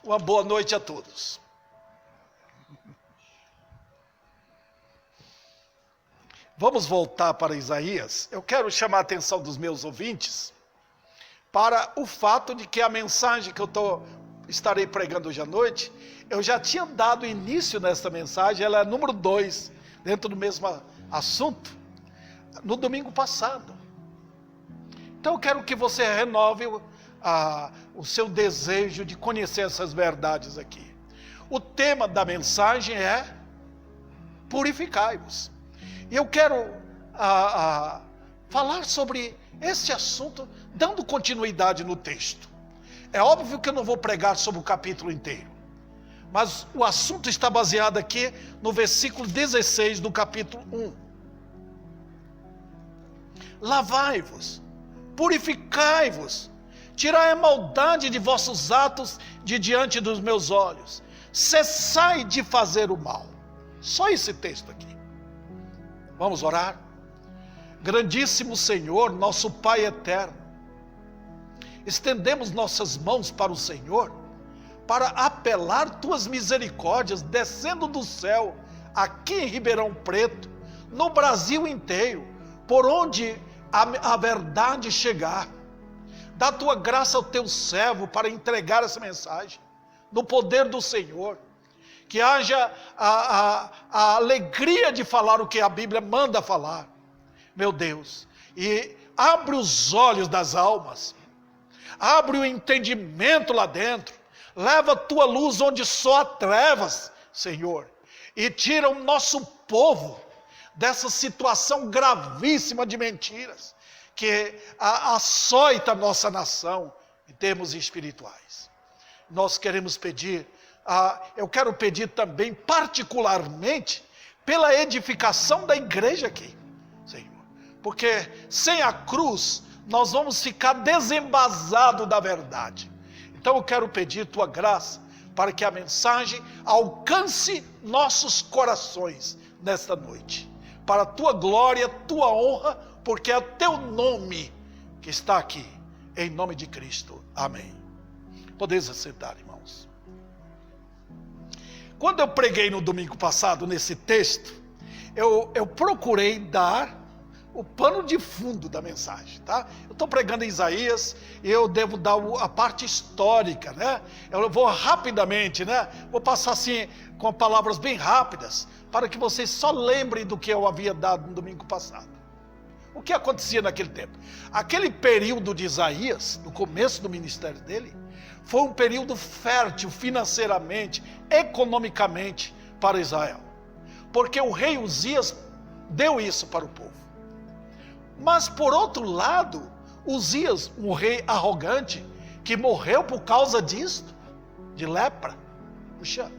Uma boa noite a todos. Vamos voltar para Isaías. Eu quero chamar a atenção dos meus ouvintes para o fato de que a mensagem que eu estarei pregando hoje à noite, eu já tinha dado início nessa mensagem, ela é número 2, dentro do mesmo assunto, no domingo passado. Então eu quero que você renove o seu desejo de conhecer essas verdades aqui. O tema da mensagem é purificai-vos. E eu quero falar sobre esse assunto, dando continuidade no texto. É óbvio que eu não vou pregar sobre o capítulo inteiro, mas o assunto está baseado aqui no versículo 16 do capítulo 1. Lavai-vos, purificai-vos, tirai a maldade de vossos atos de diante dos meus olhos, cessai de fazer o mal. Só esse texto aqui. Vamos orar? Grandíssimo Senhor, nosso Pai eterno, estendemos nossas mãos para o Senhor, para apelar tuas misericórdias, descendo do céu, aqui em Ribeirão Preto, no Brasil inteiro, por onde a verdade chegar. Dá tua graça ao teu servo para entregar essa mensagem, no poder do Senhor. Que haja a alegria de falar o que a Bíblia manda falar, meu Deus. E abre os olhos das almas, abre o entendimento lá dentro, leva a tua luz onde só há trevas, Senhor. E tira o nosso povo dessa situação gravíssima de mentiras, que açoita a nossa nação em termos espirituais. Nós queremos pedir, eu quero pedir também particularmente pela edificação da igreja aqui, Senhor. Porque sem a cruz nós vamos ficar desembasados da verdade. Então eu quero pedir tua graça para que a mensagem alcance nossos corações nesta noite. Para a tua glória, tua honra, porque é teu nome que está aqui. Em nome de Cristo. Amém. Podeis assentar, irmãos. Quando eu preguei no domingo passado nesse texto, eu procurei dar o pano de fundo da mensagem, tá? Eu estou pregando em Isaías e eu devo dar a parte histórica, né? Eu vou rapidamente, né? Vou passar assim com palavras bem rápidas para que vocês só lembrem do que eu havia dado no domingo passado. O que acontecia naquele tempo? Aquele período de Isaías, no começo do ministério dele, foi um período fértil financeiramente, economicamente para Israel. Porque o rei Uzias deu isso para o povo. Mas por outro lado, Uzias, um rei arrogante, que morreu por causa disto, de lepra. Puxa,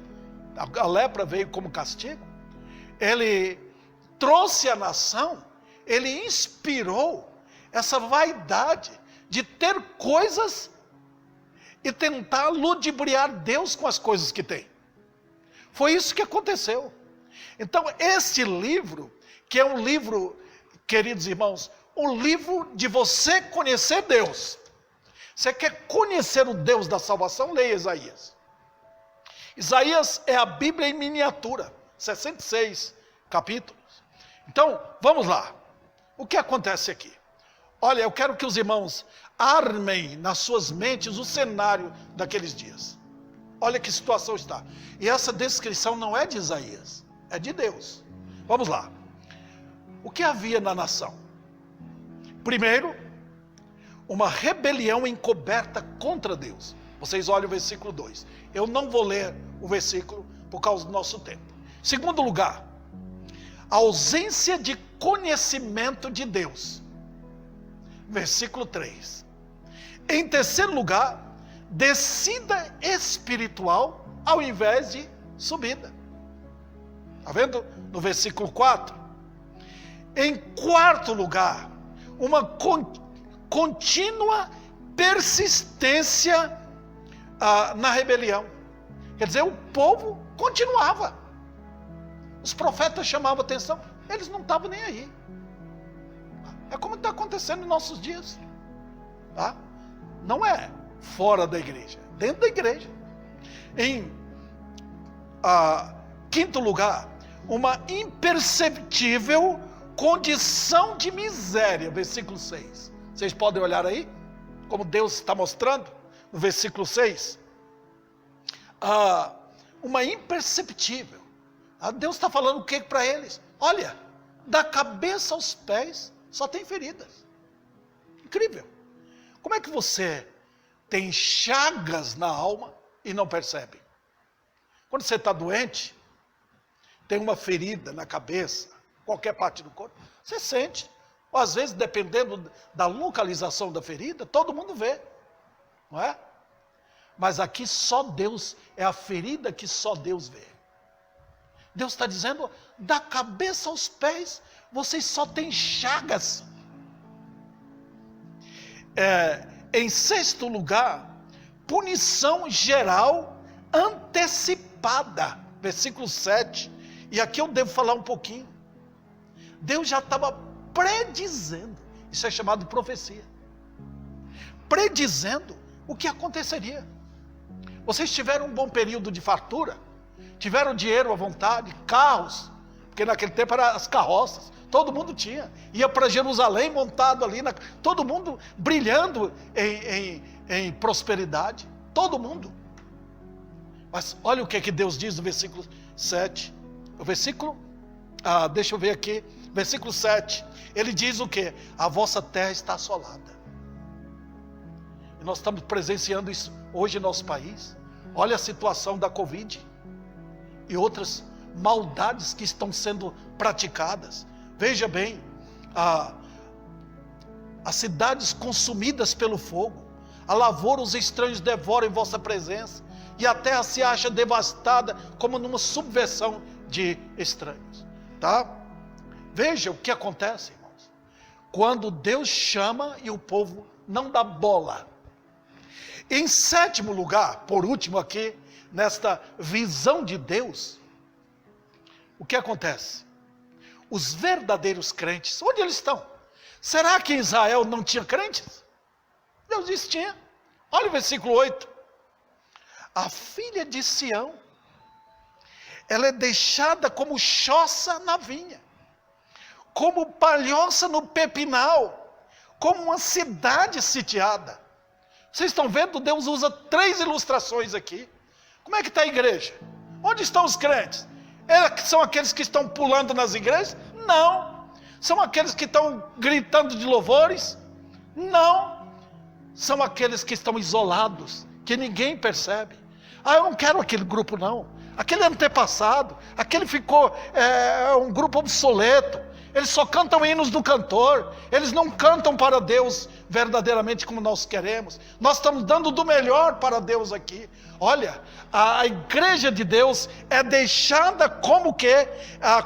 a lepra veio como castigo. Ele trouxe a nação, ele inspirou essa vaidade de ter coisas e tentar ludibriar Deus com as coisas que tem. Foi isso que aconteceu. Então, este livro, que é um livro, queridos irmãos, um livro de você conhecer Deus. Você quer conhecer o Deus da salvação? Leia Isaías. Isaías é a Bíblia em miniatura, 66 capítulos. Então, vamos lá. O que acontece aqui? Olha, eu quero que os irmãos armem nas suas mentes o cenário daqueles dias. Olha que situação está. E essa descrição não é de Isaías, é de Deus. Vamos lá. O que havia na nação? Primeiro, uma rebelião encoberta contra Deus. Vocês olhem o versículo 2. Eu não vou ler o versículo por causa do nosso tempo. Segundo lugar, a ausência de conhecimento de Deus. Versículo 3. Em terceiro lugar, descida espiritual ao invés de subida. Está vendo? No versículo 4. Em quarto lugar, uma contínua persistência na rebelião. Quer dizer, o povo continuava. Os profetas chamavam atenção, eles não estavam nem aí. É como está acontecendo em nossos dias. Tá? Não é fora da igreja, dentro da igreja. Em quinto lugar, uma imperceptível condição de miséria, versículo 6. Vocês podem olhar aí, como Deus está mostrando, no versículo 6. Uma imperceptível. Deus está falando o que para eles? Olha, da cabeça aos pés só tem feridas. Incrível. Como é que você tem chagas na alma e não percebe? Quando você está doente, tem uma ferida na cabeça, qualquer parte do corpo, você sente. Ou às vezes, dependendo da localização da ferida, todo mundo vê, não é? Mas aqui só Deus, é a ferida que só Deus vê. Deus está dizendo, da cabeça aos pés, vocês só têm chagas. Em sexto lugar, punição geral antecipada, versículo 7. E aqui eu devo falar um pouquinho. Deus já estava predizendo, isso é chamado de profecia, predizendo o que aconteceria. Vocês tiveram um bom período de fartura, tiveram dinheiro à vontade, carros, porque naquele tempo eram as carroças, todo mundo tinha, ia para Jerusalém montado ali, todo mundo brilhando em prosperidade, todo mundo. Mas olha o que Deus diz no versículo 7, o versículo, deixa eu ver aqui, versículo 7, ele diz o que? A vossa terra está assolada. E nós estamos presenciando isso hoje em nosso país. Olha a situação da Covid e outras maldades que estão sendo praticadas. Veja bem, as cidades consumidas pelo fogo, a lavoura os estranhos devoram em vossa presença, e a terra se acha devastada como numa subversão de estranhos. Tá? Veja o que acontece, irmãos, quando Deus chama e o povo não dá bola. Em sétimo lugar, por último aqui, nesta visão de Deus, o que acontece? Os verdadeiros crentes, onde eles estão? Será que em Israel não tinha crentes? Deus disse tinha. Olha o versículo 8. A filha de Sião, ela é deixada como choça na vinha, como palhoça no pepinal, como uma cidade sitiada. Vocês estão vendo? Deus usa 3 ilustrações aqui. Como é que está a igreja? Onde estão os crentes? São aqueles que estão pulando nas igrejas? Não. São aqueles que estão gritando de louvores? Não. São aqueles que estão isolados, que ninguém percebe. Eu não quero aquele grupo não. Aquele antepassado, aquele ficou um grupo obsoleto. Eles só cantam hinos do cantor. Eles não cantam para Deus verdadeiramente como nós queremos. Nós estamos dando do melhor para Deus aqui. Olha, a igreja de Deus é deixada como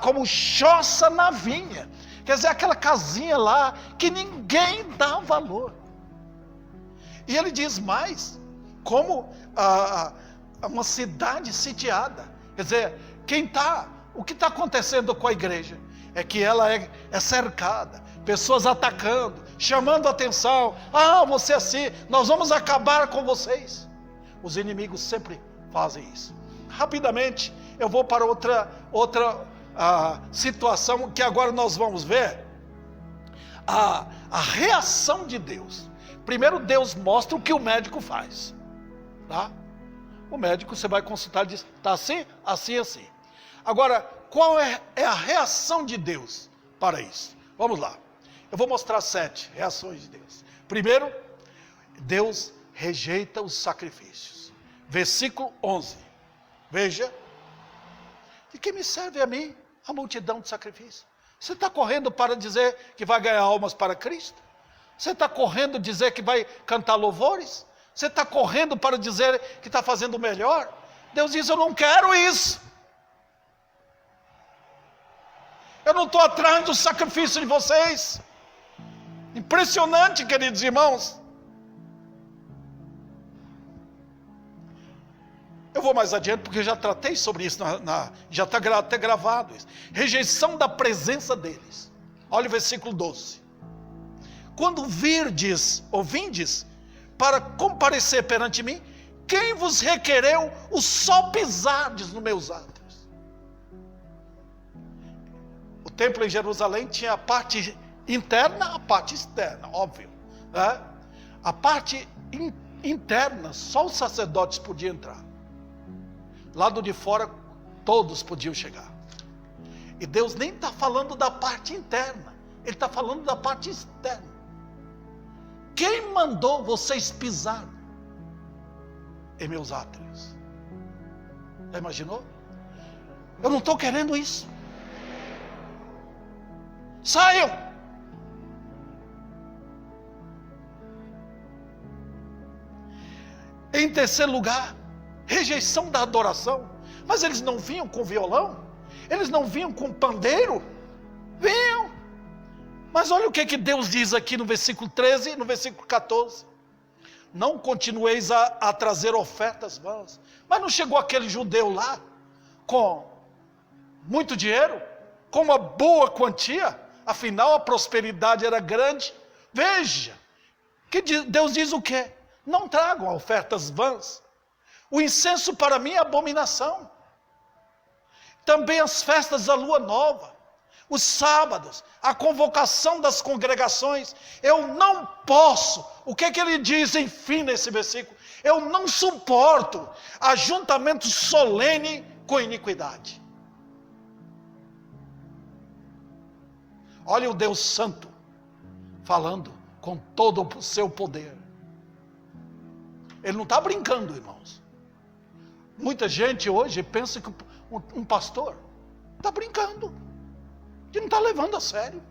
como choça na vinha. Quer dizer, aquela casinha lá que ninguém dá valor. E ele diz mais, como uma cidade sitiada. Quer dizer, o que está acontecendo com a igreja? É que ela é cercada, pessoas atacando, chamando a atenção. Você assim, nós vamos acabar com vocês. Os inimigos sempre fazem isso. Rapidamente, eu vou para outra situação que agora nós vamos ver. A reação de Deus. Primeiro Deus mostra o que o médico faz. Tá? O médico, você vai consultar e diz, está assim, assim, assim. Agora, qual é a reação de Deus para isso? Vamos lá. Eu vou mostrar 7 reações de Deus. Primeiro, Deus rejeita os sacrifícios. Versículo 11. Veja. De que me serve a mim a multidão de sacrifícios? Você está correndo para dizer que vai ganhar almas para Cristo? Você está correndo dizer que vai cantar louvores? Você está correndo para dizer que está fazendo o melhor? Deus diz, eu não quero isso. Eu não estou atrás do sacrifício de vocês. Impressionante, queridos irmãos. Eu vou mais adiante porque eu já tratei sobre isso, já está até gravado isso. Rejeição da presença deles. Olha o versículo 12. Quando virdes ou vindes para comparecer perante mim, quem vos requereu o só pisardes nos meus átrios? O templo em Jerusalém tinha a parte interna, a parte externa, óbvio, né? A parte interna, só os sacerdotes podiam entrar. Lado de fora, todos podiam chegar. E Deus nem está falando da parte interna, Ele está falando da parte externa. Quem mandou vocês pisar em meus átrios? Já imaginou? Eu não estou querendo isso. Saiam! Em terceiro lugar, rejeição da adoração. Mas eles não vinham com violão? Eles não vinham com pandeiro? Vinham. Mas olha o que Deus diz aqui no versículo 13 e no versículo 14. Não continueis a trazer ofertas vãs. Mas não chegou aquele judeu lá com muito dinheiro, com uma boa quantia? Afinal a prosperidade era grande. Veja, que Deus diz o quê? Não tragam ofertas vãs. O incenso para mim é abominação. Também as festas da lua nova, os sábados, a convocação das congregações. Eu não posso. O que ele diz, enfim, nesse versículo? Eu não suporto ajuntamento solene com iniquidade. Olha o Deus Santo falando com todo o seu poder. Ele não está brincando, irmãos. Muita gente hoje pensa que um pastor está brincando, que não está levando a sério.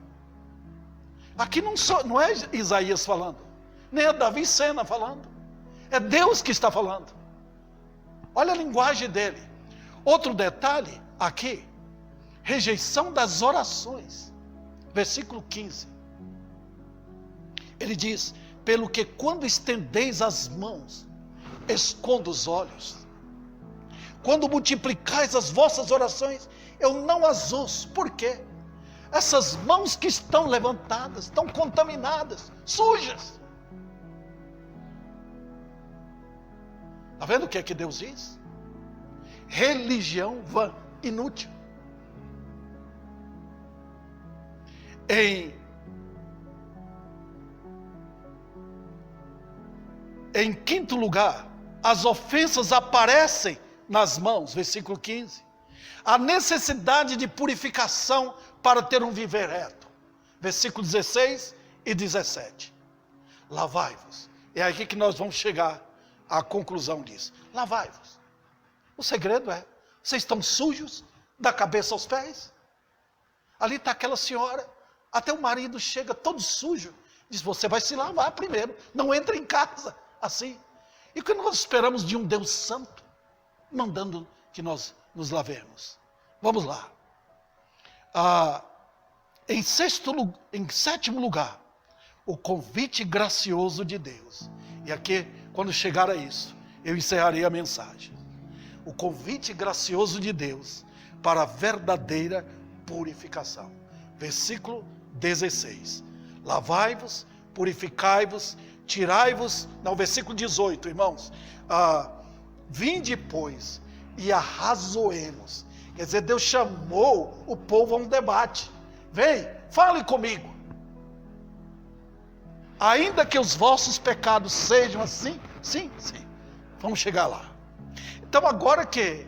Aqui não é Isaías falando, nem é Davi Sena falando, é Deus que está falando. Olha a linguagem dele. Outro detalhe aqui, rejeição das orações. Versículo 15. Ele diz: pelo que quando estendeis as mãos, escondo os olhos. Quando multiplicais as vossas orações, eu não as ouço. Por quê? Essas mãos que estão levantadas, estão contaminadas, sujas. Está vendo o que é que Deus diz? Religião vã, inútil. Em quinto lugar, as ofensas aparecem nas mãos, versículo 15. A necessidade de purificação para ter um viver reto. Versículo 16 e 17. Lavai-vos. É aqui que nós vamos chegar à conclusão disso. Lavai-vos. O segredo é, vocês estão sujos da cabeça aos pés? Ali está aquela senhora, até o marido chega todo sujo, diz: você vai se lavar primeiro, não entra em casa assim. E o que nós esperamos de um Deus santo, mandando que nós nos lavemos? Vamos lá. Em sétimo lugar, o convite gracioso de Deus. E aqui, quando chegar a isso, eu encerrarei a mensagem. O convite gracioso de Deus para a verdadeira purificação. Versículo 16. Lavai-vos, purificai-vos, tirai-vos. Não, versículo 18, irmãos. Vinde, pois, e arrazoemos. Quer dizer, Deus chamou o povo a um debate. Vem, fale comigo. Ainda que os vossos pecados sejam assim, sim. Vamos chegar lá. Então agora que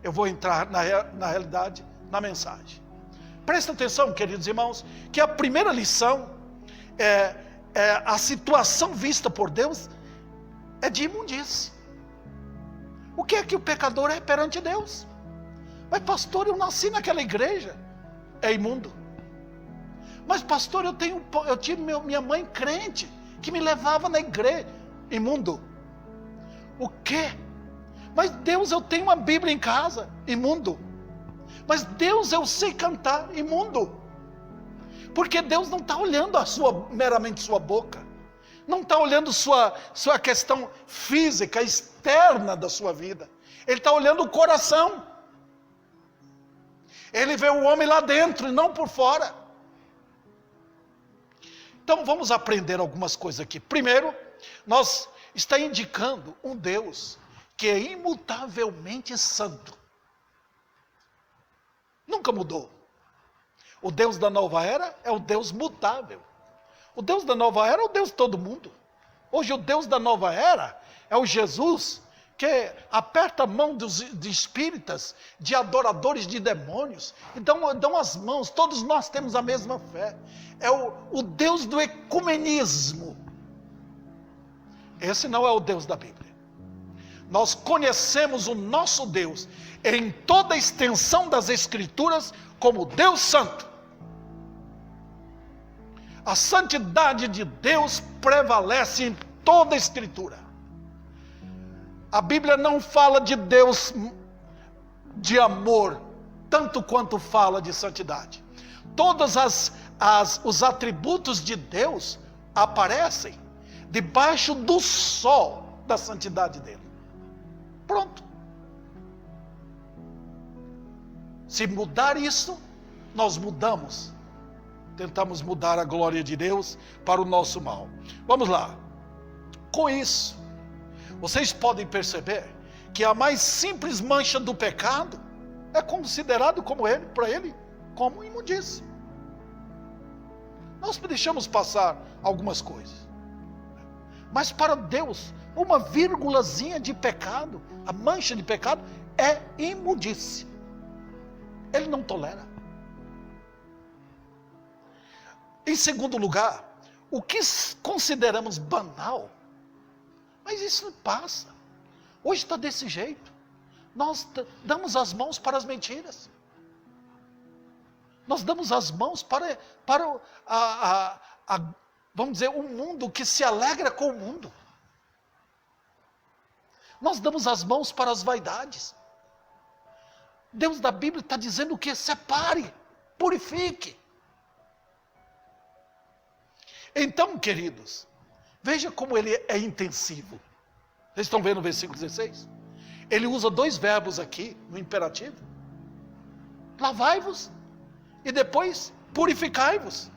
eu vou entrar na realidade, na mensagem. Presta atenção, queridos irmãos, que a primeira lição a situação vista por Deus é de imundície. O que é que o pecador é perante Deus? Mas pastor, eu nasci naquela igreja, é imundo. Mas pastor, eu tive minha mãe crente, que me levava na igreja, imundo. O quê? Mas Deus, eu tenho uma Bíblia em casa, imundo. Mas Deus, eu sei cantar, imundo. Porque Deus não está olhando meramente sua boca, não está olhando sua questão física, externa da sua vida. Ele está olhando o coração. Ele vê o homem lá dentro e não por fora. Então vamos aprender algumas coisas aqui. Primeiro, nós está indicando um Deus que é imutavelmente santo. Nunca mudou. O Deus da nova era é o Deus mutável. O Deus da nova era é o Deus de todo mundo. Hoje o Deus da nova era é o Jesus que aperta a mão de espíritas, de adoradores de demônios, e dão as mãos. Todos nós temos a mesma fé. É o Deus do ecumenismo. Esse não é o Deus da Bíblia. Nós conhecemos o nosso Deus em toda a extensão das Escrituras como Deus Santo. A santidade de Deus prevalece em toda a Escritura. A Bíblia não fala de Deus de amor, tanto quanto fala de santidade. Todos os atributos de Deus aparecem debaixo do sol da santidade dele. Pronto. Se mudar isso, nós mudamos. Tentamos mudar a glória de Deus para o nosso mal. Vamos lá. Com isso, vocês podem perceber que a mais simples mancha do pecado é considerado para ele, como imundície. Nós deixamos passar algumas coisas. Mas para Deus, uma vírgulazinha de pecado, a mancha de pecado, é imundície. Ele não tolera. Em segundo lugar, o que consideramos banal, mas isso não passa. Hoje está desse jeito. Nós damos as mãos para as mentiras. Nós damos as mãos para vamos dizer, um mundo que se alegra com o mundo. Nós damos as mãos para as vaidades. Deus da Bíblia está dizendo que separe, purifique. Então, queridos, veja como ele é intensivo. Vocês estão vendo o versículo 16? Ele usa dois verbos aqui, no imperativo. Lavai-vos e depois purificai-vos.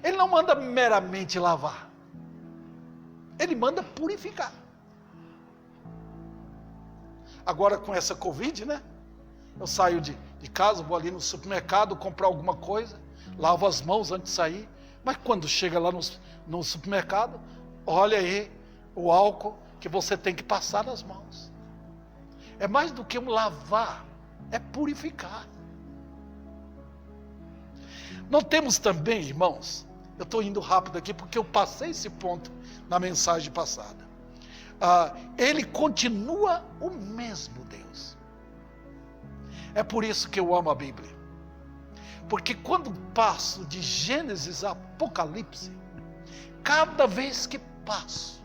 Ele não manda meramente lavar. Ele manda purificar. Agora com essa Covid, né? Eu saio de casa, vou ali no supermercado comprar alguma coisa, lavo as mãos antes de sair. Mas quando chega lá no supermercado, olha aí o álcool que você tem que passar nas mãos. É mais do que um lavar, é purificar. Notemos também, irmãos, eu estou indo rápido aqui porque eu passei esse ponto na mensagem passada. Ele continua o mesmo Deus. É por isso que eu amo a Bíblia. Porque quando passo de Gênesis a Apocalipse, cada vez que passo,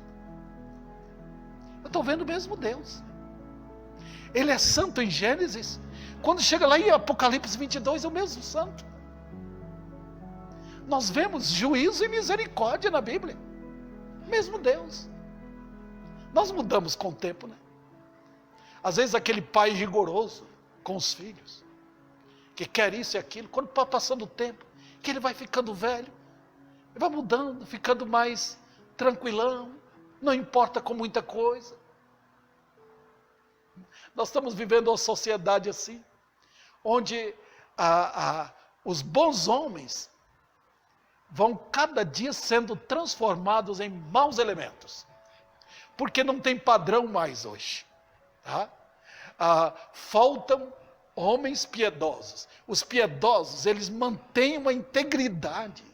eu estou vendo o mesmo Deus. Ele é santo em Gênesis, quando chega lá em Apocalipse 22, é o mesmo santo. Nós vemos juízo e misericórdia na Bíblia, mesmo Deus. Nós mudamos com o tempo, né? Às vezes aquele pai rigoroso com os filhos, que quer isso e aquilo, quando está passando o tempo, que ele vai ficando velho, ele vai mudando, ficando mais tranquilão, não importa com muita coisa. Nós estamos vivendo uma sociedade assim, onde os bons homens vão cada dia sendo transformados em maus elementos, porque não tem padrão mais hoje. Tá? Faltam homens piedosos. Os piedosos, eles mantêm uma integridade.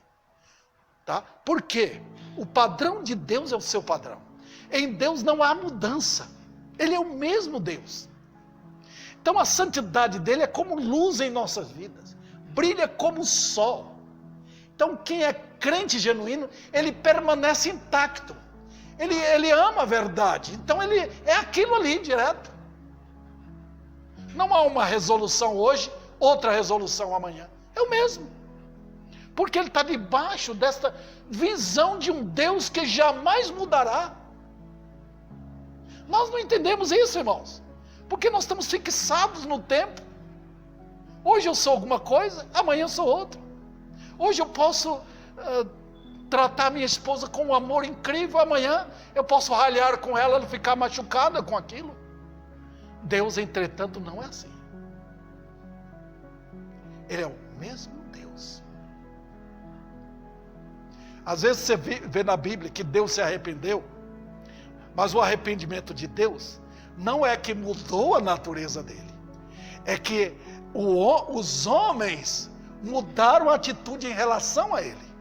Tá? Por quê? O padrão de Deus é o seu padrão. Em Deus não há mudança. Ele é o mesmo Deus. Então a santidade dele é como luz em nossas vidas. Brilha como o sol. Então quem é crente genuíno, ele permanece intacto. Ele ama a verdade. Então ele é aquilo ali direto. Não há uma resolução hoje, outra resolução amanhã. É o mesmo. Porque ele está debaixo desta visão de um Deus que jamais mudará. Nós não entendemos isso, irmãos. Porque nós estamos fixados no tempo. Hoje eu sou alguma coisa, amanhã eu sou outra. Hoje eu posso tratar minha esposa com um amor incrível, amanhã eu posso ralhar com ela e ficar machucada com aquilo. Deus, entretanto, não é assim. Ele é o mesmo Deus. Às vezes você vê na Bíblia que Deus se arrependeu, mas o arrependimento de Deus não é que mudou a natureza dele, é que os homens mudaram a atitude em relação a ele.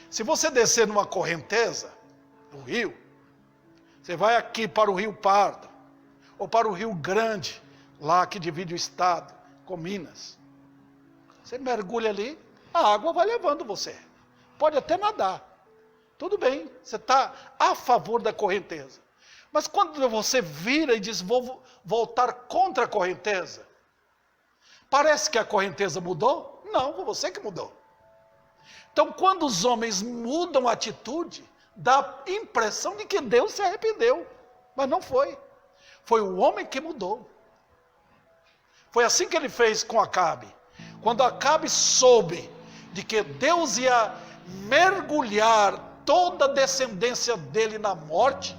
Se você descer numa correnteza do rio, você vai aqui para o Rio Pardo, ou para o Rio Grande, lá que divide o estado com Minas. Você mergulha ali, a água vai levando você. Pode até nadar. Tudo bem, você está a favor da correnteza. Mas quando você vira e diz, vou voltar contra a correnteza, parece que a correnteza mudou? Não, foi você que mudou. Então, quando os homens mudam a atitude, dá a impressão de que Deus se arrependeu. Mas não foi. Foi o homem que mudou. Foi assim que ele fez com Acabe. Quando Acabe soube de que Deus ia mergulhar toda a descendência dele na morte,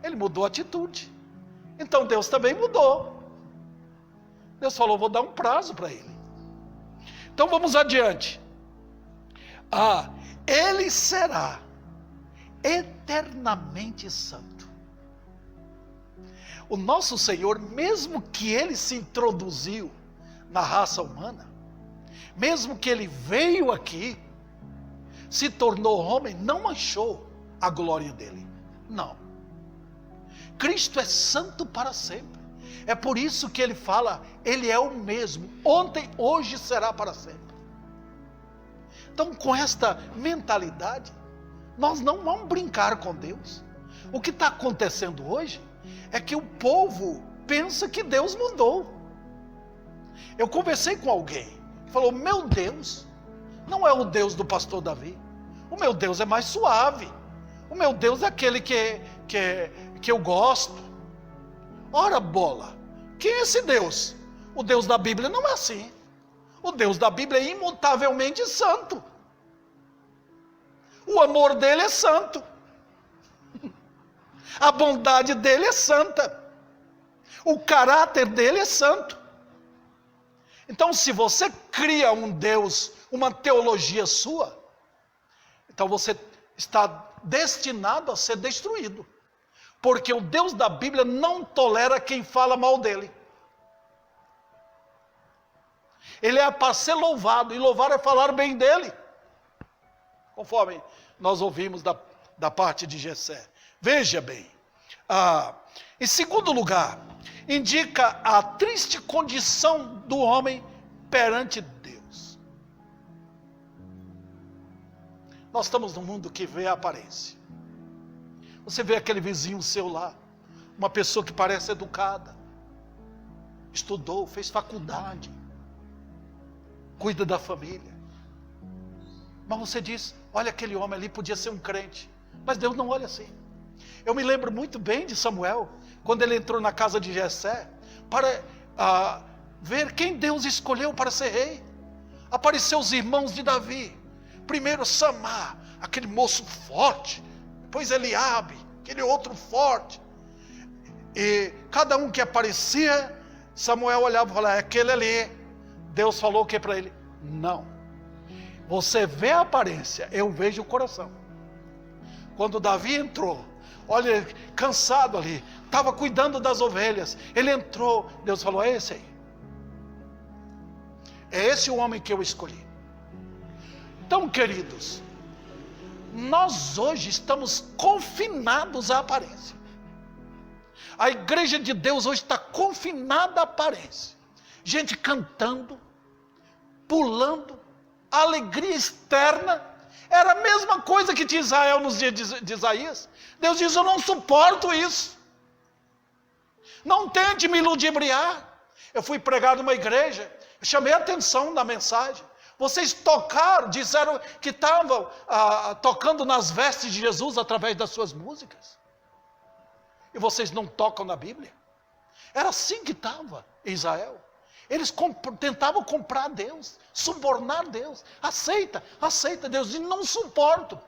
ele mudou a atitude. Então Deus também mudou. Deus falou, vou dar um prazo para ele. Então vamos adiante. Ele será eternamente santo. O nosso Senhor, mesmo que ele se introduziu na raça humana, mesmo que ele veio aqui, se tornou homem, não manchou a glória dele. Não. Cristo é santo para sempre. É por isso que ele fala, ele é o mesmo, ontem, hoje, será para sempre. Então, com esta mentalidade, nós não vamos brincar com Deus. O que está acontecendo hoje é que o povo pensa que Deus mudou. Eu conversei com alguém que falou, meu Deus não é o Deus do pastor Davi. O meu Deus é mais suave. O meu Deus é aquele que eu gosto. Ora bola, quem é esse Deus? O Deus da Bíblia não é assim. O Deus da Bíblia é imutavelmente santo. O amor dele é santo. A bondade dele é santa. O caráter dele é santo. Então, se você cria um Deus, uma teologia sua, então você está destinado a ser destruído. Porque o Deus da Bíblia não tolera quem fala mal dele. Ele é para ser louvado, e louvar é falar bem dele. Conforme nós ouvimos da parte de Jessé. Veja bem, em segundo lugar, indica a triste condição do homem perante Deus. Nós estamos num mundo que vê a aparência. Você vê aquele vizinho seu lá, uma pessoa que parece educada, estudou, fez faculdade, cuida da família. Mas você diz, olha, aquele homem ali podia ser um crente. Mas Deus não olha assim. Eu me lembro muito bem de Samuel, quando ele entrou na casa de Jessé, para ver quem Deus escolheu para ser rei. Apareceu os irmãos de Davi. Primeiro Samar, aquele moço forte. Depois Eliabe, aquele outro forte. E cada um que aparecia, Samuel olhava e falava, é aquele ali. Deus falou o que para ele? Não. Você vê a aparência, eu vejo o coração. Quando Davi entrou, olha, cansado ali, estava cuidando das ovelhas. Ele entrou, Deus falou, é esse aí. É esse o homem que eu escolhi. Então, queridos, nós hoje estamos confinados à aparência. A igreja de Deus hoje está confinada à aparência. Gente cantando, pulando, alegria externa. Era a mesma coisa que tinha Israel nos dias de Isaías. Deus diz, eu não suporto isso. Não tente me ludibriar. Eu fui pregar numa igreja, eu chamei a atenção na mensagem. Vocês tocaram, disseram que estavam tocando nas vestes de Jesus através das suas músicas. E vocês não tocam na Bíblia? Era assim que estava em Israel. Eles tentavam comprar Deus, subornar Deus. Aceita Deus, e não suporto.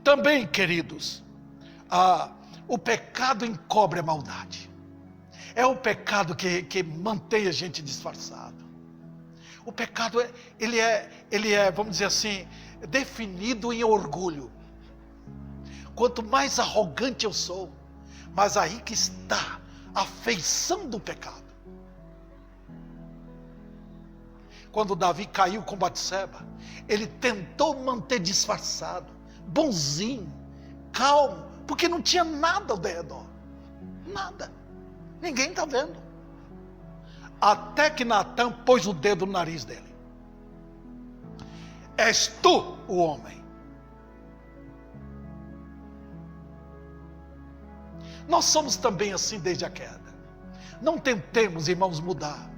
Também, queridos, o pecado encobre a maldade. É o pecado que mantém a gente disfarçado. O pecado, ele é, vamos dizer assim, definido em orgulho. Quanto mais arrogante eu sou, mas aí que está a feição do pecado. Quando Davi caiu com Batseba, ele tentou manter disfarçado, bonzinho, calmo, porque não tinha nada ao redor. Nada. Ninguém está vendo. Até que Natã pôs o dedo no nariz dele. És tu o homem. Nós somos também assim desde a queda. Não tentemos, irmãos, mudar.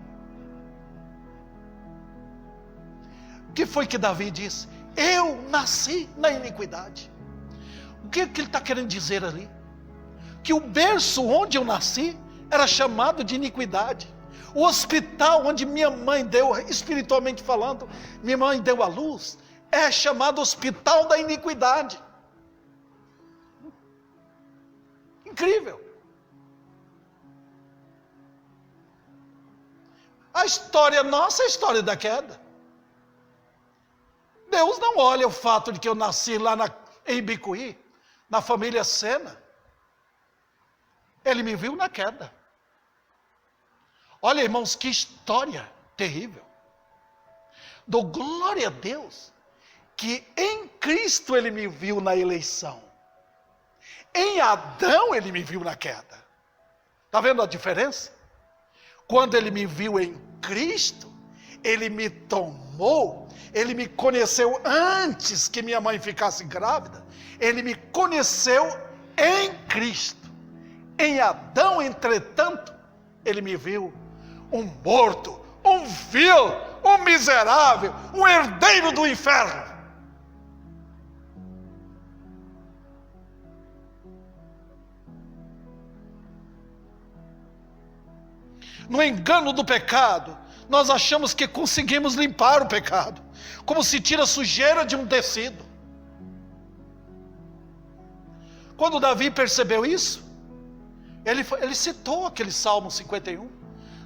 O que foi que Davi disse? Eu nasci na iniquidade. O que ele está querendo dizer ali? Que o berço onde eu nasci era chamado de iniquidade. O hospital onde minha mãe deu, espiritualmente falando, minha mãe deu à luz, é chamado hospital da iniquidade. Incrível. A história nossa é a história da queda. Deus não olha o fato de que eu nasci lá em Bicuí, na família Sena. Ele me viu na queda. Olha, irmãos, que história terrível. Dou glória a Deus que em Cristo ele me viu na eleição. Em Adão ele me viu na queda. Está vendo a diferença? Quando ele me viu em Cristo, ele me tomou, ele me conheceu antes que minha mãe ficasse grávida. Ele me conheceu em Cristo. Em Adão, entretanto, ele me viu um morto, um vil, um miserável, um herdeiro do inferno. No engano do pecado, nós achamos que conseguimos limpar o pecado, como se tira a sujeira de um tecido. Quando Davi percebeu isso, ele citou aquele Salmo 51.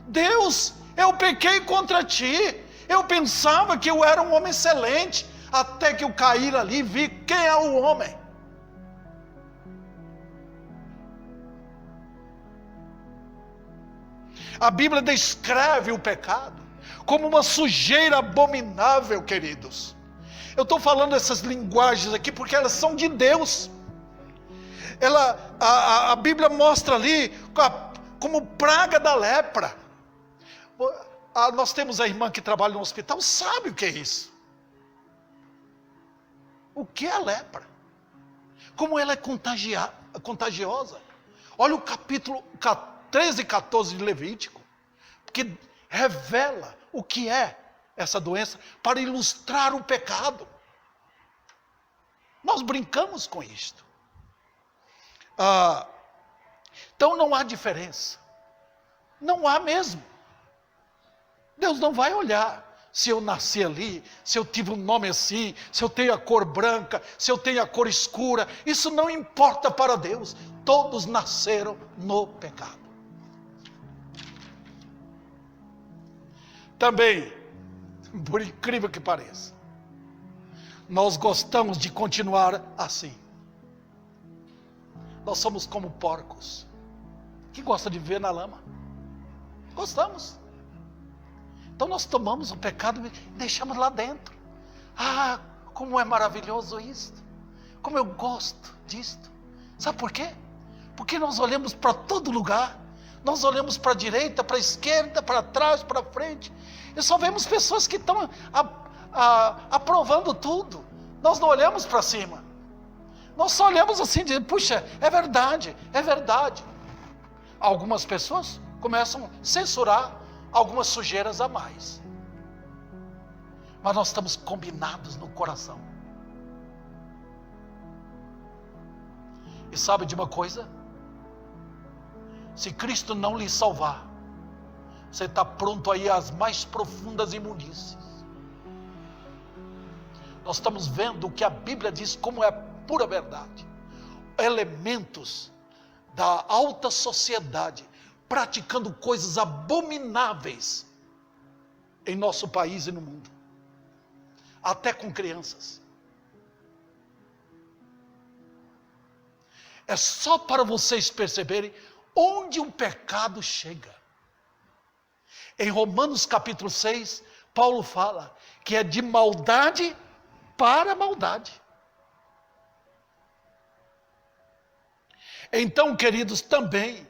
Deus, eu pequei contra ti. Eu pensava que eu era um homem excelente, até que eu caí ali e vi quem é o homem. A Bíblia descreve o pecado como uma sujeira abominável, queridos. Eu estou falando essas linguagens aqui porque elas são de Deus. A Bíblia mostra ali como praga da lepra. Nós temos a irmã que trabalha no hospital, sabe o que é isso? O que é a lepra? Como ela é contagiosa. Olha o capítulo 13 e 14 de Levítico, que revela o que é essa doença para ilustrar o pecado. Nós brincamos com isto. Então não há diferença. Não há mesmo. Deus não vai olhar se eu nasci ali, se eu tive um nome assim, se eu tenho a cor branca, se eu tenho a cor escura. Isso não importa para Deus. Todos nasceram no pecado. Também, por incrível que pareça, nós gostamos de continuar assim. Nós somos como porcos, que gostam de viver na lama. Gostamos. Então nós tomamos o pecado e deixamos lá dentro. Como é maravilhoso isto. Como eu gosto disto. Sabe por quê? Porque nós olhamos para todo lugar. Nós olhamos para a direita, para a esquerda, para trás, para frente. E só vemos pessoas que estão aprovando tudo. Nós não olhamos para cima. Nós só olhamos assim, dizendo, puxa, é verdade, é verdade. Algumas pessoas começam a censurar algumas sujeiras a mais. Mas nós estamos combinados no coração. E sabe de uma coisa? Se Cristo não lhe salvar, você está pronto aí às mais profundas imundícias. Nós estamos vendo o que a Bíblia diz como é pura verdade. Elementos da alta sociedade praticando coisas abomináveis em nosso país e no mundo, até com crianças. É só para vocês perceberem onde o pecado chega. Em Romanos capítulo 6, Paulo fala que é de maldade para maldade. Então, queridos, também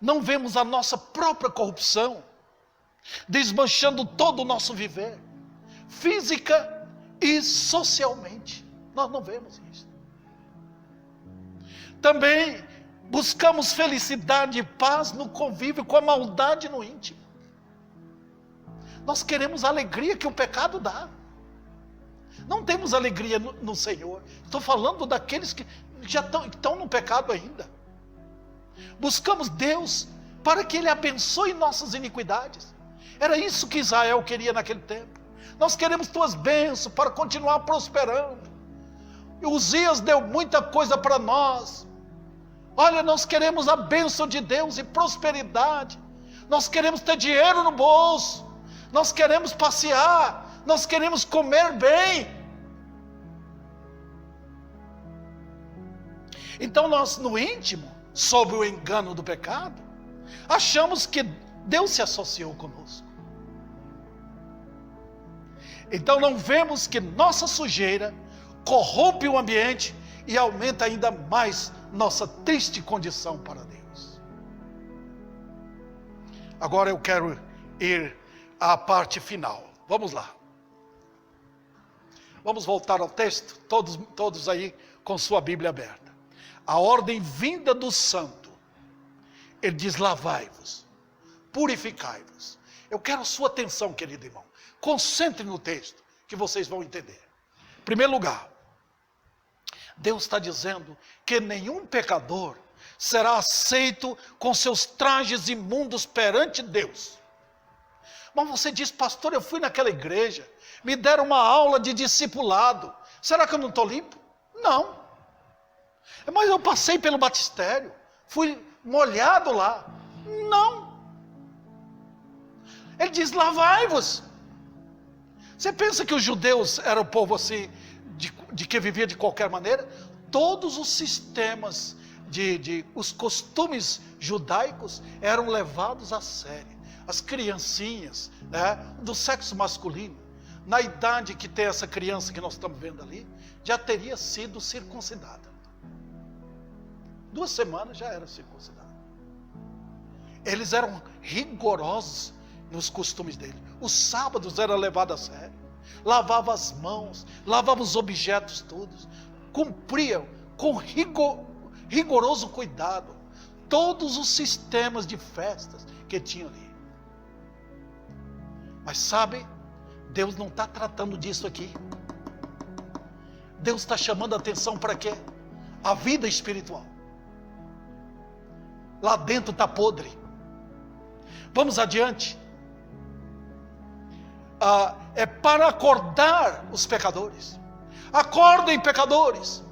não vemos a nossa própria corrupção desmanchando todo o nosso viver, física e socialmente. Nós não vemos isso. Também buscamos felicidade e paz no convívio com a maldade no íntimo. Nós queremos a alegria que o pecado dá. Não temos alegria no Senhor. Estou falando daqueles que já estão no pecado ainda. Buscamos Deus para que Ele abençoe nossas iniquidades. Era isso que Israel queria naquele tempo. Nós queremos tuas bênçãos para continuar prosperando. E Uzias deu muita coisa para nós. Olha, nós queremos a bênção de Deus e prosperidade. Nós queremos ter dinheiro no bolso. Nós queremos passear. Nós queremos comer bem. Então nós, no íntimo, sob o engano do pecado, achamos que Deus se associou conosco. Então não vemos que nossa sujeira corrompe o ambiente e aumenta ainda mais nossa triste condição para Deus. Agora eu quero ir à parte final. Vamos lá. Vamos voltar ao texto, todos aí com sua Bíblia aberta. A ordem vinda do santo, ele diz: lavai-vos, purificai-vos. Eu quero sua atenção, querido irmão. Concentre no texto, que vocês vão entender. Em primeiro lugar, Deus está dizendo que nenhum pecador será aceito com seus trajes imundos perante Deus. Mas você diz: pastor, eu fui naquela igreja, me deram uma aula de discipulado, será que eu não estou limpo? Não. Mas eu passei pelo batistério, fui molhado lá. Não. Ele diz: lavai-vos. Você pensa que os judeus eram o povo assim, de que vivia de qualquer maneira? Todos os sistemas, os costumes judaicos eram levados a sério. As criancinhas, né, do sexo masculino, na idade que tem essa criança que nós estamos vendo ali, já teria sido circuncidada. 2 semanas já era circuncidada. Eles eram rigorosos nos costumes dele. Os sábados era levado a sério. Lavava as mãos, lavava os objetos todos. Cumpriam com rigoroso cuidado todos os sistemas de festas que tinham ali. Mas sabe, Deus não está tratando disso aqui. Deus está chamando a atenção para quê? A vida espiritual. Lá dentro está podre. Vamos adiante. É para acordar os pecadores. Acordem, pecadores.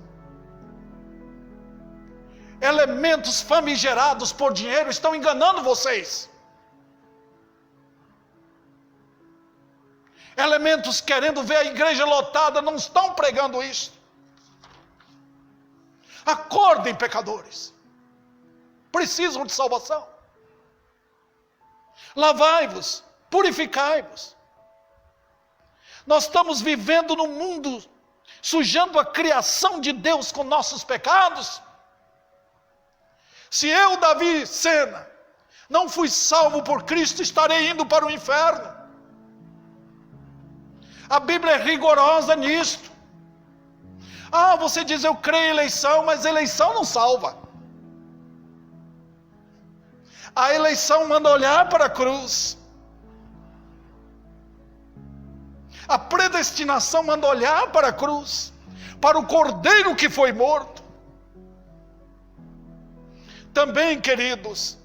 Elementos famigerados por dinheiro estão enganando vocês. Elementos querendo ver a igreja lotada não estão pregando isso. Acordem, pecadores. Precisam de salvação. Lavai-vos, purificai-vos. Nós estamos vivendo num mundo sujando a criação de Deus com nossos pecados. Se eu, Davi Sena, não fui salvo por Cristo, estarei indo para o inferno. A Bíblia é rigorosa nisto. Você diz: eu creio em eleição, mas eleição não salva. A eleição manda olhar para a cruz. A predestinação manda olhar para a cruz, para o cordeiro que foi morto. Também, queridos,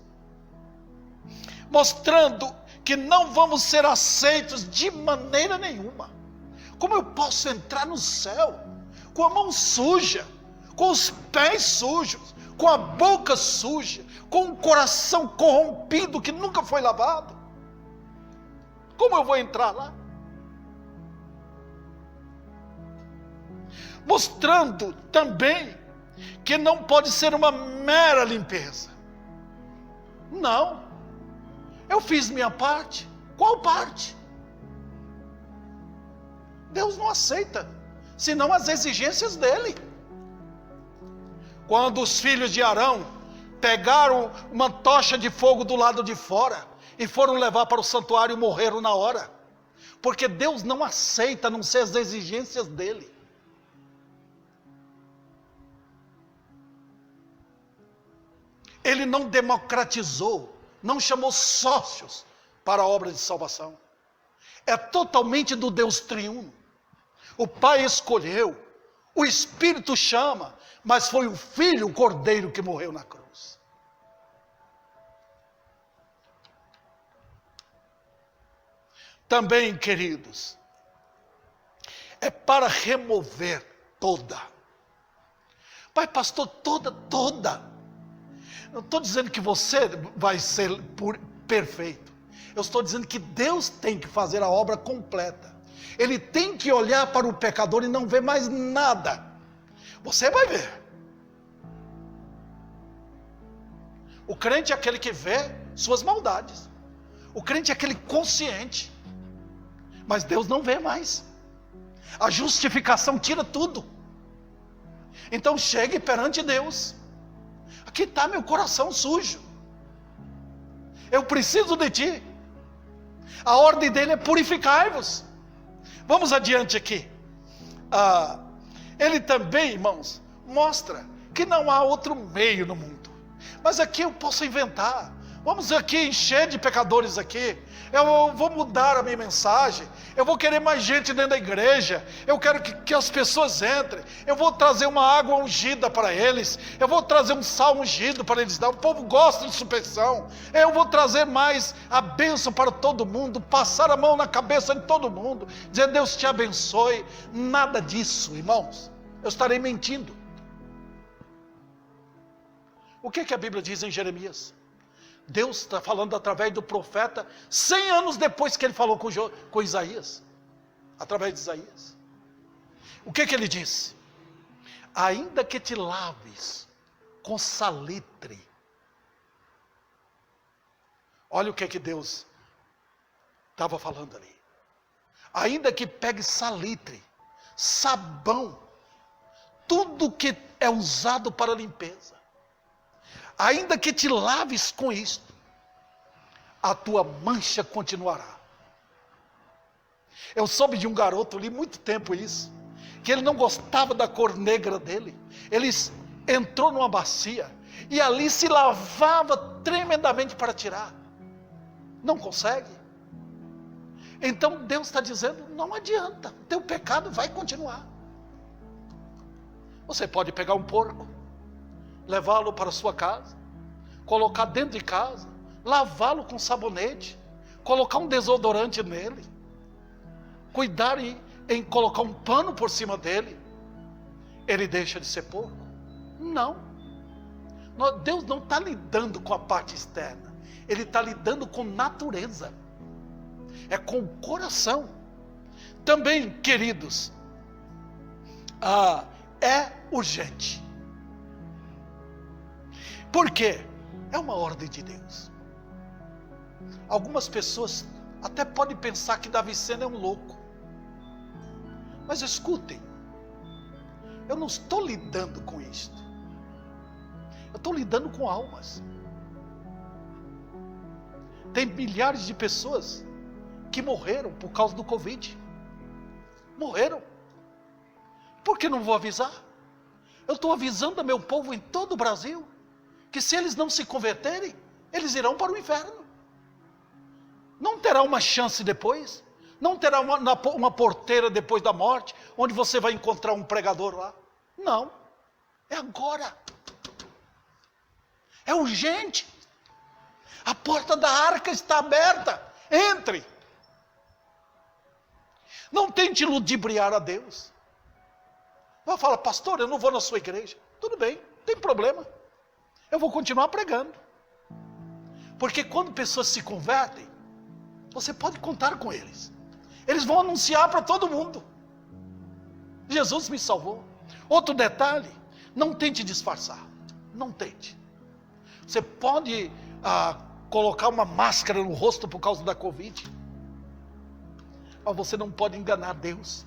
mostrando que não vamos ser aceitos de maneira nenhuma. Como eu posso entrar no céu com a mão suja, com os pés sujos, com a boca suja, com um coração corrompido que nunca foi lavado? Como eu vou entrar lá? Mostrando também que não pode ser uma mera limpeza. Não. Eu fiz minha parte. Qual parte? Deus não aceita, senão as exigências dele. Quando os filhos de Arão pegaram uma tocha de fogo do lado de fora e foram levar para o santuário e morreram na hora, porque Deus não aceita, a não ser as exigências dele. Ele não democratizou, não chamou sócios para a obra de salvação. É totalmente do Deus triuno. O Pai escolheu, o Espírito chama, mas foi o Filho, o Cordeiro, que morreu na cruz. Também, queridos, é para remover toda. Pai, pastor, toda. Eu estou dizendo que você vai ser perfeito. Eu estou dizendo que Deus tem que fazer a obra completa. Ele tem que olhar para o pecador e não ver mais nada. Você vai ver. O crente é aquele que vê suas maldades. O crente é aquele consciente. Mas Deus não vê mais. A justificação tira tudo. Então chegue perante Deus. Aqui está meu coração sujo. Eu preciso de ti. A ordem dele é purificai-vos. Vamos adiante aqui. Ele também, irmãos, mostra que não há outro meio no mundo. Mas aqui eu posso inventar. Vamos aqui encher de pecadores aqui. Eu vou mudar a minha mensagem. Eu vou querer mais gente dentro da igreja. Eu quero que as pessoas entrem. Eu vou trazer uma água ungida para eles. Eu vou trazer um sal ungido para eles dar. O povo gosta de suspensão. Eu vou trazer mais a bênção para todo mundo. Passar a mão na cabeça de todo mundo. Dizer Deus te abençoe. Nada disso, irmãos. Eu estarei mentindo. O que a Bíblia diz em Jeremias? Deus está falando através do profeta 100 anos depois que ele falou com Isaías, através de Isaías. O que ele disse? Ainda que te laves com salitre. Olha o que Deus estava falando ali. Ainda que pegue salitre, sabão, tudo que é usado para limpeza. Ainda que te laves com isto, a tua mancha continuará. Eu soube de um garoto, li muito tempo isso, que ele não gostava da cor negra dele. Ele entrou numa bacia e ali se lavava tremendamente para tirar. Não consegue. Então Deus está dizendo, não adianta, teu pecado vai continuar. Você pode pegar um porco, levá-lo para a sua casa, colocar dentro de casa, lavá-lo com sabonete, colocar um desodorante nele, cuidar em colocar um pano por cima dele, ele deixa de ser porco? Não. Deus não está lidando com a parte externa, Ele está lidando com natureza, é com o coração. Também, queridos, é urgente. Por quê? É uma ordem de Deus. Algumas pessoas até podem pensar que Davi Sena é um louco. Mas escutem, eu não estou lidando com isto. Eu estou lidando com almas. Tem milhares de pessoas que morreram por causa do Covid. Morreram. Por que não vou avisar? Eu estou avisando a meu povo em todo o Brasil que se eles não se converterem, eles irão para o inferno. Não terá uma chance depois. Não terá uma porteira depois da morte, onde você vai encontrar um pregador lá. Não. É agora. É urgente. A porta da arca está aberta. Entre. Não tente ludibriar a Deus. Vai falar, pastor, eu não vou na sua igreja. Tudo bem, não tem problema. Eu vou continuar pregando. Porque quando pessoas se convertem, você pode contar com eles. Eles vão anunciar para todo mundo. Jesus me salvou. Outro detalhe, não tente disfarçar. Não tente. Você pode colocar uma máscara no rosto por causa da Covid. Mas você não pode enganar Deus.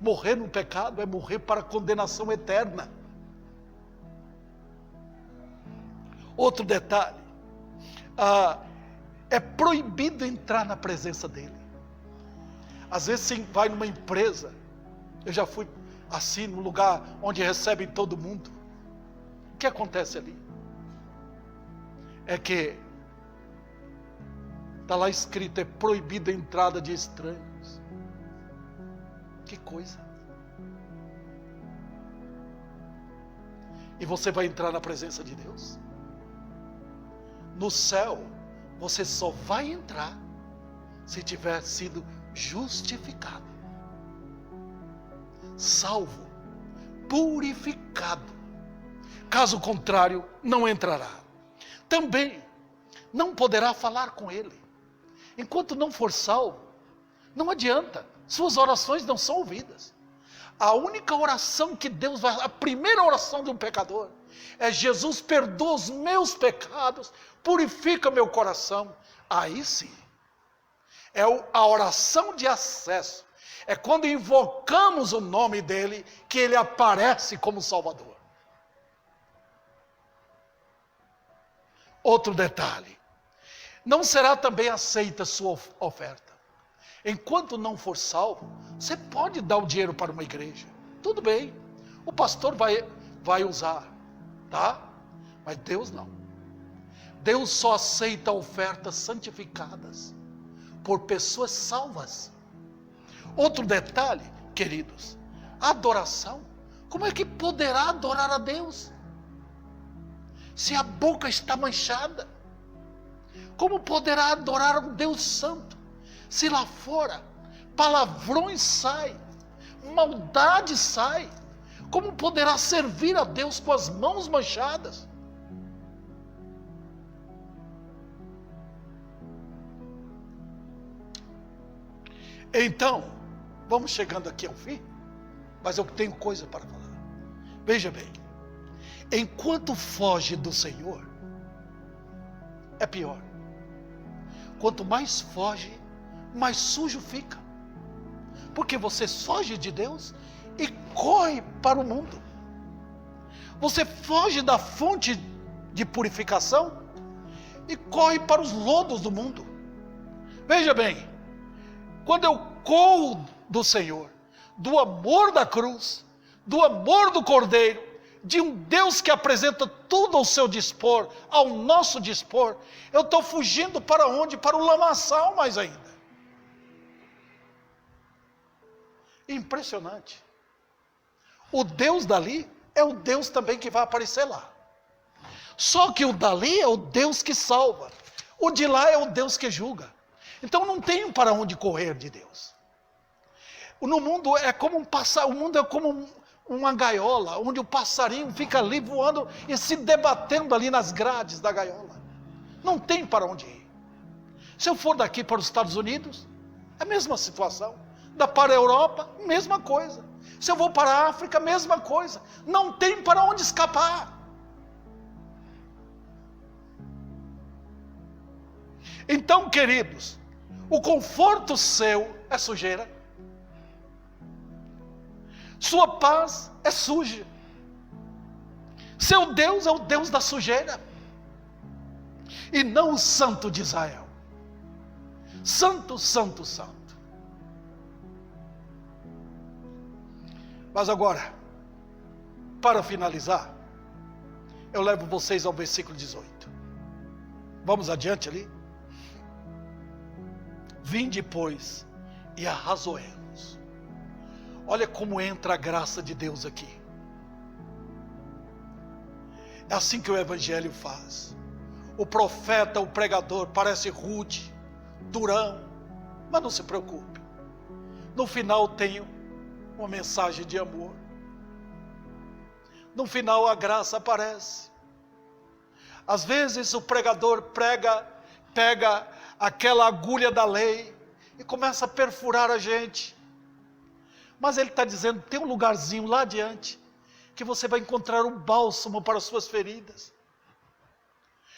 Morrer no pecado é morrer para a condenação eterna. Outro detalhe, é proibido entrar na presença dele. Às vezes você vai numa empresa, eu já fui assim, num lugar onde recebem todo mundo. O que acontece ali? É que está lá escrito, é proibida a entrada de estranhos. Que coisa. E você vai entrar na presença de Deus? No céu, você só vai entrar se tiver sido justificado, salvo, purificado. Caso contrário, não entrará. Também não poderá falar com ele. Enquanto não for salvo, não adianta. Suas orações não são ouvidas. A única oração que Deus vai... A primeira oração de um pecador é: Jesus, perdoa os meus pecados, purifica meu coração. Aí sim, é a oração de acesso. É quando invocamos o nome dele que ele aparece como Salvador. Outro detalhe, não será também aceita sua oferta. Enquanto não for salvo, você pode dar o dinheiro para uma igreja. Tudo bem, o pastor vai usar, tá? Mas Deus não. Deus só aceita ofertas santificadas por pessoas salvas. Outro detalhe, queridos, a adoração. Como é que poderá adorar a Deus se a boca está manchada? Como poderá adorar um Deus santo se lá fora palavrões saem, maldade sai? Como poderá servir a Deus com as mãos manchadas? Então, vamos chegando aqui ao fim, mas eu tenho coisa para falar. Veja bem, enquanto foge do Senhor, é pior. Quanto mais foge, mais sujo fica. Porque você foge de Deus e corre para o mundo. Você foge da fonte de purificação e corre para os lodos do mundo. Veja bem, quando eu corro do Senhor, do amor da cruz, do amor do Cordeiro, de um Deus que apresenta tudo ao seu dispor, ao nosso dispor, eu estou fugindo para onde? Para o lamaçal mais ainda. Impressionante. O Deus dali é o Deus também que vai aparecer lá. Só que o dali é o Deus que salva. O de lá é o Deus que julga. Então não tem para onde correr de Deus. No mundo é como o mundo é como uma gaiola, onde o passarinho fica ali voando e se debatendo ali nas grades da gaiola. Não tem para onde ir. Se eu for daqui para os Estados Unidos, é a mesma situação. Para a Europa, mesma coisa. Se eu vou para a África, mesma coisa. Não tem para onde escapar. Então, queridos, o conforto seu é sujeira. Sua paz é suja. Seu Deus é o Deus da sujeira. E não o Santo de Israel. Santo, santo, santo. Mas agora, para finalizar, eu levo vocês ao versículo 18. Vamos adiante ali? Vinde, pois, e arrazoemos. Olha como entra a graça de Deus aqui. É assim que o evangelho faz. O profeta, o pregador, parece rude, durão, mas não se preocupe. No final tem uma mensagem de amor. No final a graça aparece. Às vezes o pregador pega aquela agulha da lei e começa a perfurar a gente. Mas ele está dizendo, tem um lugarzinho lá adiante, que você vai encontrar um bálsamo para as suas feridas.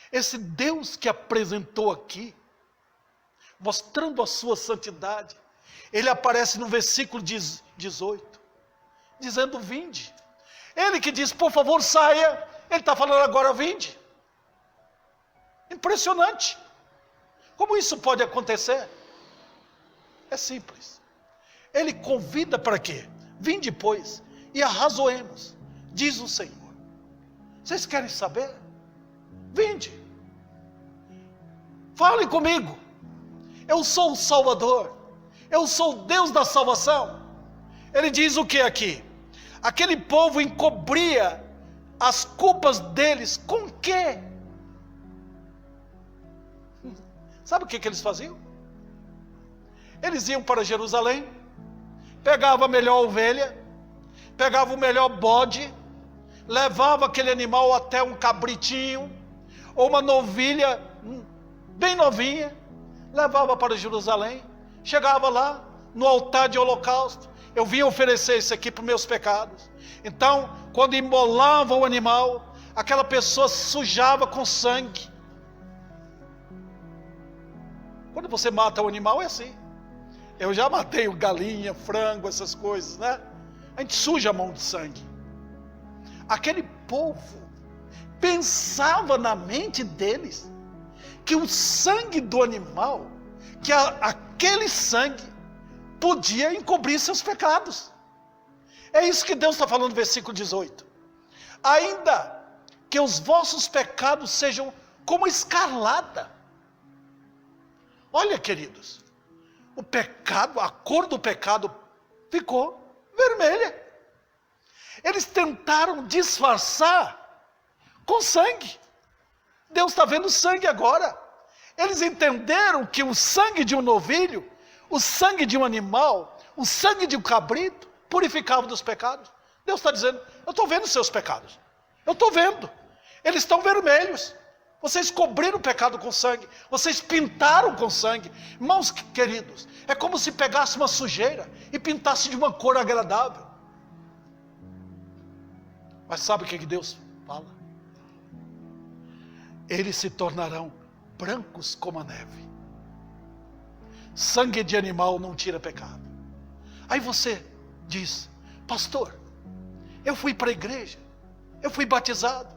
Esse Deus que apresentou aqui, mostrando a sua santidade, ele aparece no versículo 18, dizendo, vinde. Ele que diz, por favor, saia, ele está falando agora, vinde. Impressionante. Como isso pode acontecer? É simples. Ele convida para quê? Vinde, pois, e arrazoemos, diz o Senhor. Vocês querem saber? Vinde. Fale comigo. Eu sou o Salvador. Eu sou o Deus da salvação. Ele diz o que aqui? Aquele povo encobria as culpas deles com quê? Sabe o que eles faziam? Eles iam para Jerusalém, pegavam a melhor ovelha, pegavam o melhor bode, levavam aquele animal até um cabritinho, ou uma novilha bem novinha, levava para Jerusalém, chegava lá, no altar de holocausto, eu vim oferecer isso aqui para os meus pecados. Então, quando imolavam o animal, aquela pessoa sujava com sangue. Quando você mata um animal é assim. Eu já matei galinha, frango, essas coisas, né? A gente suja a mão de sangue. Aquele povo pensava na mente deles que o sangue do animal, que aquele sangue podia encobrir seus pecados. É isso que Deus está falando no versículo 18. Ainda que os vossos pecados sejam como escarlata. Olha, queridos, o pecado, a cor do pecado ficou vermelha. Eles tentaram disfarçar com sangue. Deus está vendo sangue agora. Eles entenderam que o sangue de um novilho, o sangue de um animal, o sangue de um cabrito, purificava dos pecados. Deus está dizendo, eu estou vendo os seus pecados. Eu estou vendo. Eles estão vermelhos. Vocês cobriram o pecado com sangue. Vocês pintaram com sangue. Irmãos queridos, é como se pegasse uma sujeira e pintasse de uma cor agradável. Mas sabe o que Deus fala? Eles se tornarão brancos como a neve. Sangue de animal não tira pecado. Aí você diz, pastor, eu fui para a igreja, eu fui batizado,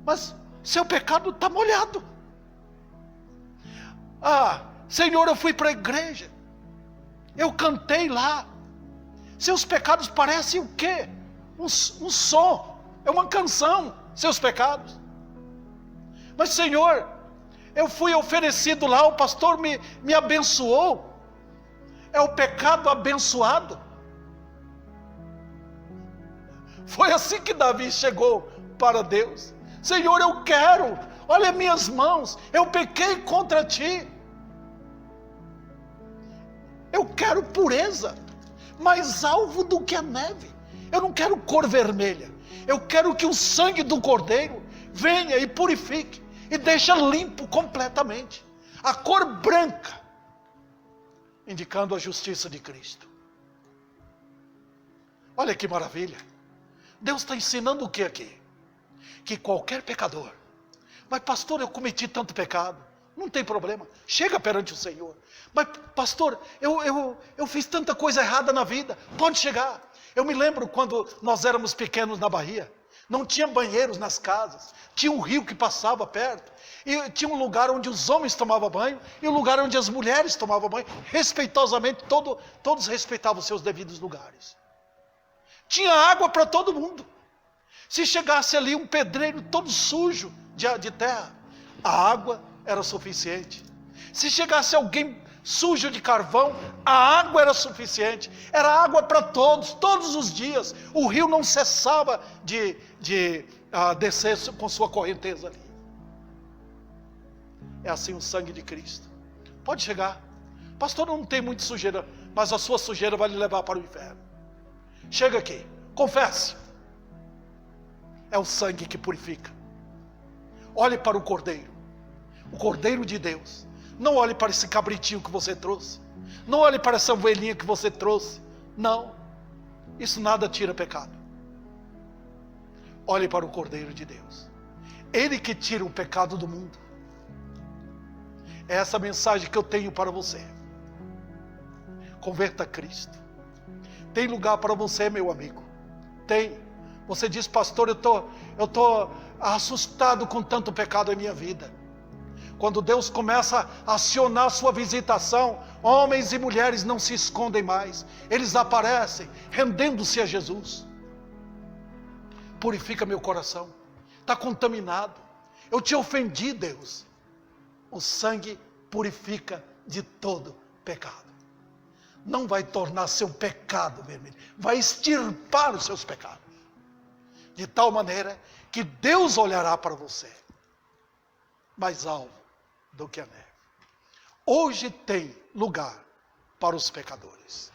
mas seu pecado está molhado. Ah, Senhor, eu fui para a igreja, eu cantei lá, seus pecados parecem o quê? Um som, é uma canção, seus pecados. Mas Senhor, eu fui oferecido lá, o pastor me abençoou. É o pecado abençoado. Foi assim que Davi chegou para Deus. Senhor, eu quero, olha minhas mãos, eu pequei contra ti. Eu quero pureza, mais alvo do que a neve. Eu não quero cor vermelha. Eu quero que o sangue do Cordeiro venha e purifique e deixa limpo completamente. A cor branca, indicando a justiça de Cristo. Olha que maravilha. Deus está ensinando o que aqui? Que qualquer pecador, mas pastor, eu cometi tanto pecado, não tem problema, chega perante o Senhor. Mas pastor, eu fiz tanta coisa errada na vida, pode chegar. Eu me lembro quando nós éramos pequenos na Bahia, não tinha banheiros nas casas, tinha um rio que passava perto, e tinha um lugar onde os homens tomavam banho, e um lugar onde as mulheres tomavam banho, respeitosamente, todos respeitavam os seus devidos lugares. Tinha água para todo mundo. Se chegasse ali um pedreiro todo sujo de terra, a água era suficiente. Se chegasse alguém sujo de carvão, a água era suficiente. Era água para todos os dias. O rio não cessava de descer com sua correnteza ali. É assim o sangue de Cristo. Pode chegar. Pastor, não tem muita sujeira, mas a sua sujeira vai lhe levar para o inferno. Chega aqui, confesse. É o sangue que purifica. Olhe para o Cordeiro de Deus. Não olhe para esse cabritinho que você trouxe. Não olhe para essa ovelhinha que você trouxe. Não, isso nada tira pecado. Olhe para o Cordeiro de Deus. Ele que tira o pecado do mundo. É essa mensagem que eu tenho para você. Converta a Cristo. Tem lugar para você, meu amigo. Tem. Você diz, pastor, eu tô assustado com tanto pecado em minha vida. Quando Deus começa a acionar sua visitação, homens e mulheres não se escondem mais. Eles aparecem, rendendo-se a Jesus. Purifica meu coração. Está contaminado. Eu te ofendi, Deus. O sangue purifica de todo pecado. Não vai tornar seu pecado vermelho. Vai extirpar os seus pecados. De tal maneira que Deus olhará para você mais alvo do que a neve. Hoje tem lugar para os pecadores.